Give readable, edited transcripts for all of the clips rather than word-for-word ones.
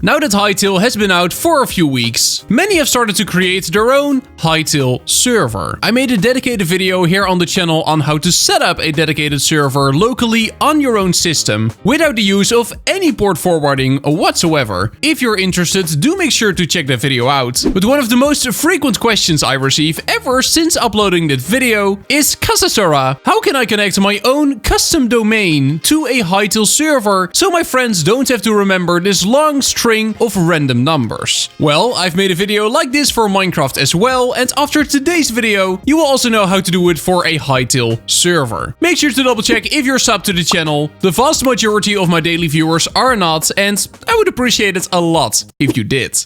Now that Hytale has been out for a few weeks, many have started to create their own Hytale server. I made a dedicated video here on the channel on how to set up a dedicated server locally on your own system without the use of any port forwarding whatsoever. If you're interested, do make sure to check that video out. But one of the most frequent questions I receive ever since uploading that video is, Kasasora, how can I connect my own custom domain to a Hytale server so my friends don't have to remember this long string of random numbers? Well, I've made a video like this for Minecraft as well, and after today's video, you will also know how to do it for a Hytale server. Make sure to double check if you're subbed to the channel. The vast majority of my daily viewers are not, and I would appreciate it a lot if you did.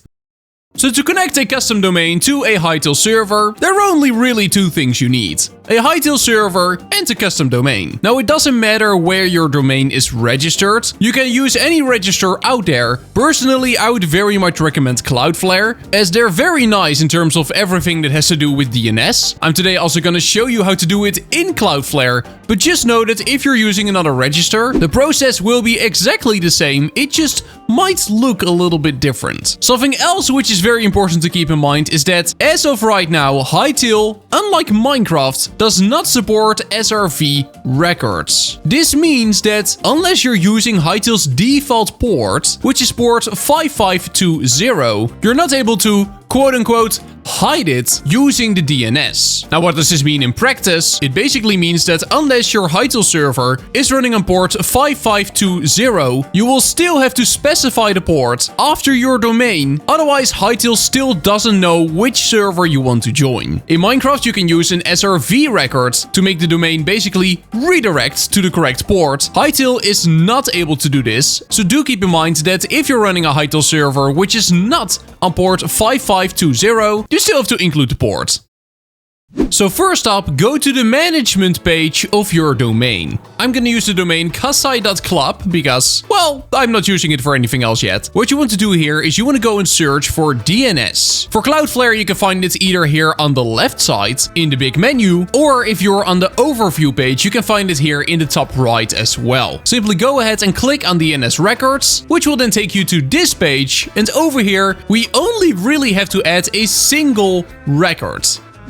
So to connect a custom domain to a Hytale server, there are only really two things you need: a Hytale server and a custom domain. Now, it doesn't matter where your domain is registered. You can use any register out there. Personally, I would very much recommend Cloudflare, as they're very nice in terms of everything that has to do with DNS. I'm today also going to show you how to do it in Cloudflare, but just know that if you're using another register, the process will be exactly the same. It just might look a little bit different. Something else which is very important to keep in mind is that as of right now, Hytale, unlike Minecraft, does not support SRV records. This means that unless you're using Hytale's default port, which is port 5520, you're not able to quote-unquote hide it using the DNS. Now, what does this mean in practice? It basically means that unless your Hytale server is running on port 5520, you will still have to specify the port after your domain, otherwise Hytale still doesn't know which server you want to join. In Minecraft, you can use an SRV record to make the domain basically redirect to the correct port. Hytale is not able to do this, so do keep in mind that if you're running a Hytale server which is not on port 5520, you still have to include the port. So first up, go to the management page of your domain. I'm gonna use the domain kasai.club because, well, I'm not using it for anything else yet. What you want to do here is you want to go and search for DNS. For Cloudflare, you can find it either here on the left side in the big menu, or if you're on the overview page, you can find it here in the top right as well. Simply go ahead and click on DNS records, which will then take you to this page. And over here, we only really have to add a single record.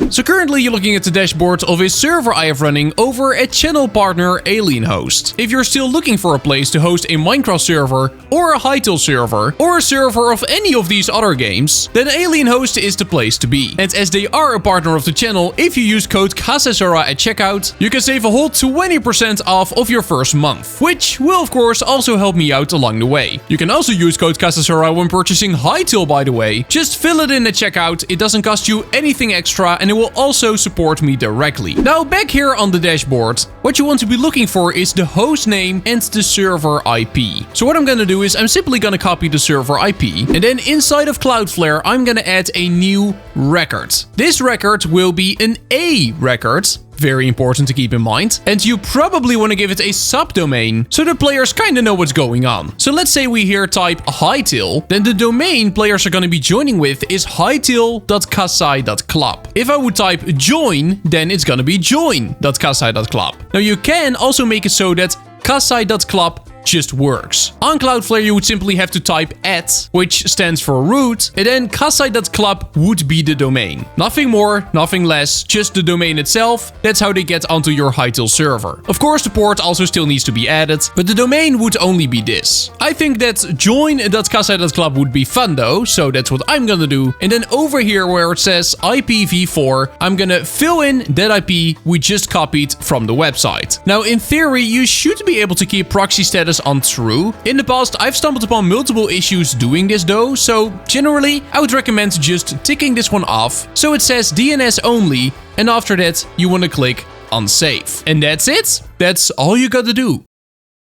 So currently you're looking at the dashboard of a server I have running over at channel partner Alienhost. If you're still looking for a place to host a Minecraft server or a Hytale server or a server of any of these other games, then Alienhost is the place to be. And as they are a partner of the channel, if you use code KASASORA at checkout, you can save a whole 20% off of your first month, which will of course also help me out along the way. You can also use code KASASORA when purchasing Hytale, by the way. Just fill it in at checkout, it doesn't cost you anything extra, and it will also support me directly. Now, back here on the dashboard, what you want to be looking for is the host name and the server IP. So what I'm gonna do is I'm simply gonna copy the server IP, and then inside of Cloudflare, I'm gonna add a new record. This record will be an A record. Very important to keep in mind. And you probably want to give it a subdomain so the players kind of know what's going on. So let's say we here type Hytale, then the domain players are going to be joining with is hytale.kasai.club. If I would type join, then it's going to be join.kasai.club. Now you can also make it so that kasai.club just works. On Cloudflare, you would simply have to type @ which stands for root, and then kasai.club would be the domain. Nothing more, nothing less, just the domain itself. That's how they get onto your Hytale server. Of course, the port also still needs to be added, but the domain would only be this. I think that join.kasai.club would be fun though, so that's what I'm gonna do. And then over here where it says IPv4, I'm gonna fill in that IP we just copied from the website. Now, in theory, you should be able to keep proxy status on true. In the past, I've stumbled upon multiple issues doing this though, so generally, I would recommend just ticking this one off. So it says DNS only, and after that, you want to click on save. And that's it. That's all you got to do.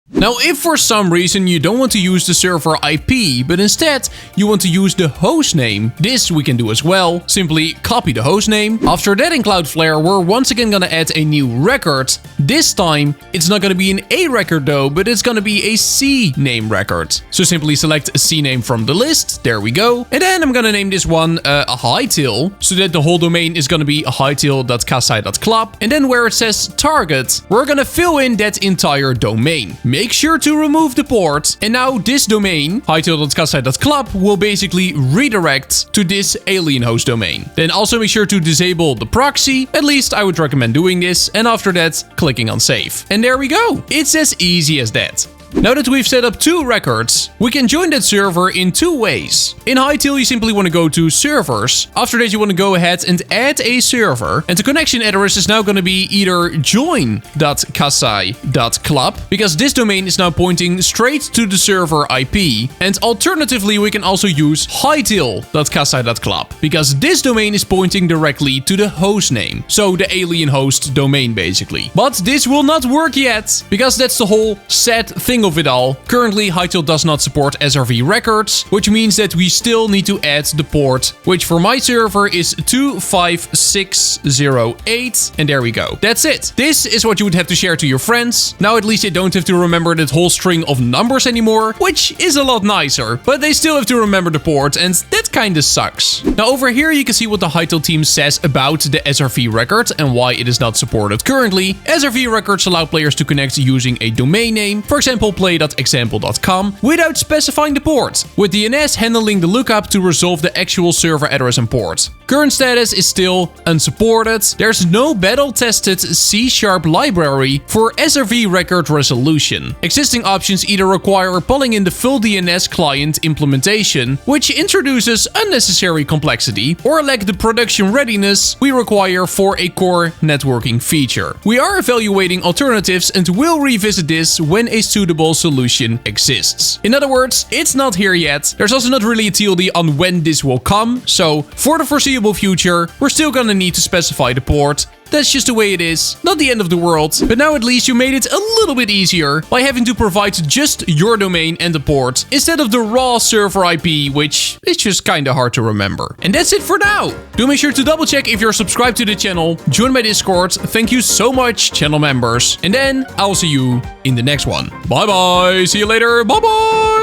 Now, if for some reason you don't want to use the server IP, but instead you want to use the host name, this we can do as well. Simply copy the host name. After that, in Cloudflare, we're once again gonna add a new record. This time, it's not gonna be an A record though, but it's gonna be a CNAME record. So simply select a CNAME from the list. There we go. And then I'm gonna name this one a Hytale, so that the whole domain is gonna be hytale.kasai.club. And then where it says target, we're gonna fill in that entire domain. make sure to remove the port. And now this domain, hytale.kassa.club, will basically redirect to this alien host domain. Then also make sure to disable the proxy. At least I would recommend doing this. And after that, clicking on save. And there we go. It's as easy as that. Now that we've set up 2 records, we can join that server in 2 ways. In Hytale, you simply want to go to servers. After that, you want to go ahead and add a server. And the connection address is now going to be either join.kassa.club, because this domain is now pointing straight to the server IP. And alternatively, we can also use hytale.kassa.club, because this domain is pointing directly to the host name. So the alien host domain, basically. But this will not work yet, because that's the whole sad thing of it all. Currently, Hytale does not support SRV records, which means that we still need to add the port, which for my server is 25608, and there we go. That's it. This is what you would have to share to your friends. Now at least they don't have to remember that whole string of numbers anymore, which is a lot nicer, but they still have to remember the port, and that kinda sucks. Now over here you can see what the Hytale team says about the SRV record and why it is not supported currently. SRV records allow players to connect using a domain name, for example play.example.com, without specifying the port, with DNS handling the lookup to resolve the actual server address and port. Current status is still unsupported. There's no battle-tested C# library for SRV record resolution. Existing options either require pulling in the full DNS client implementation, which introduces unnecessary complexity, or lack the production readiness we require for a core networking feature. We are evaluating alternatives and will revisit this when a suitable solution exists. In other words, it's not here yet. There's also not really a TLD on when this will come, so for the foreseeable future, we're still gonna need to specify the port. That's just the way it is, not the end of the world. But now at least you made it a little bit easier by having to provide just your domain and the port instead of the raw server IP, which is just kinda hard to remember. And that's it for now. Do make sure to double check if you're subscribed to the channel, join my Discord. Thank you so much, channel members. And then I'll see you in the next one. Bye bye, see you later, bye bye.